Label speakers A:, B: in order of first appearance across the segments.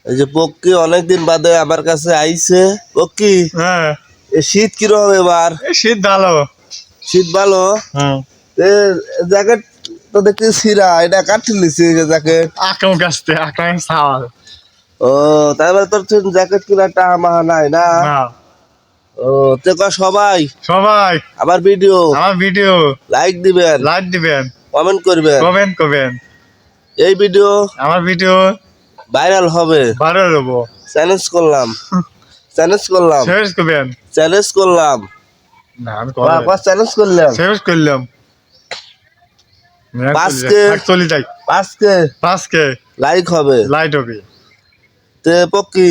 A: এই যে পক্কি অনেকদিন বাদে আমার কাছে আইছে। পক্কি,
B: হ্যাঁ
A: শীত কিরকম এবার?
B: শীত ভালো।
A: শীত ভালো। জ্যাকেট তো দেখতে ছিঁড়া, এটা কাটি লিছি জ্যাকেট।
B: আকাম কাছতে আকাম সাওয়াল।
A: ও তারপরে তোর জ্যাকেট কিনা টাকা মাহা নাই না? ও তে সবাই
B: সবাই
A: আমার ভিডিও লাইক দিবেন,
B: লাইক দিবেন,
A: কমেন্ট করবেন।
B: করবেন।
A: এই ভিডিও
B: আমার ভিডিও
A: ভাইরাল হবে।
B: ভাইরাল হবো।
A: চ্যালেঞ্জ করলাম।
B: শেয়ার করবেন।
A: চ্যালেঞ্জ করলাম।
B: না আমি
A: চ্যালেঞ্জ করলাম।
B: শেয়ার করলাম।
A: 5K লাইক হবে।
B: লাইট হবে।
A: তে পক্কি,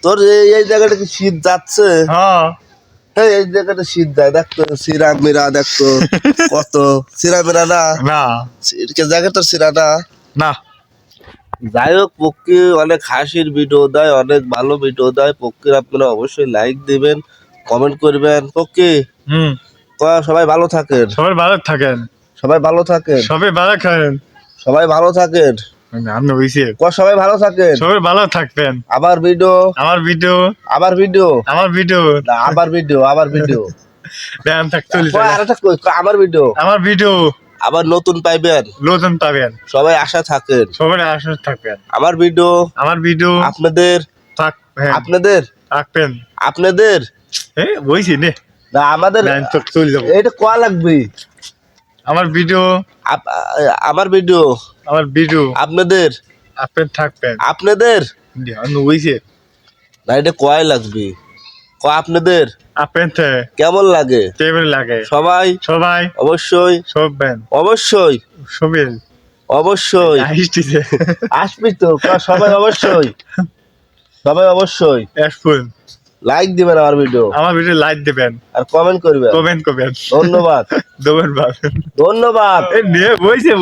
A: তোর এই জায়গাটা কি শীত যাচ্ছে?
B: হ্যাঁ
A: এই জায়গাটা শীত যায়, দেখতো সিরা মিরা, দেখতো কত সিরা মিরা না?
B: না
A: জায়গাটা সিরাটা
B: না।
A: যাই হোক, পক্কি অনেক হাসির ভিডিও দেয়, অনেক ভালো ভিডিও দেয়। পক্কির আপনারা অবশ্যই লাইক দিবেন, কমেন্ট করবেন। পক্কি সবাই ভালো থাকেন।
B: সবাই ভালো থাকেন।
A: সবাই ভালো থাকেন।
B: সবাই ভালো খাবেন।
A: সবাই ভালো থাকেন।
B: আমি হইছে
A: সবাই ভালো থাকেন।
B: সবাই ভালো থাকবেন।
A: আবার ভিডিও
B: আমার ভিডিও
A: আবার ভিডিও
B: আমার ভিডিও
A: না, আবার ভিডিও আবার ভিডিও
B: ব্যায়াম থাকতে
A: আরেকটা আমার ভিডিও আবার নতুন পাইবেন। সবাই আশা থাকেন।
B: সবাই আশা থাকবেন।
A: আমার ভিডিও আপনাদের
B: থাকবেন।
A: আপনাদের
B: বইছি নে
A: না, আমাদের
B: চলে যাবো।
A: এটা কোয়া লাগবে। আমার ভিডিও আপনাদের
B: থাকবেন।
A: আপনাদের
B: বইছে
A: না, এটা কয় লাগবে। আপনাদের কেমন লাগে? সবাই অবশ্যই আসবি তো। সবাই অবশ্যই লাইক দিবেন। আমার ভিডিও
B: লাইক দিবেন
A: আর কমেন্ট করবেন।
B: করবেন।
A: ধন্যবাদ।
B: ধন্যবাদ।
A: ধন্যবাদ।
B: নিয়ে বইছে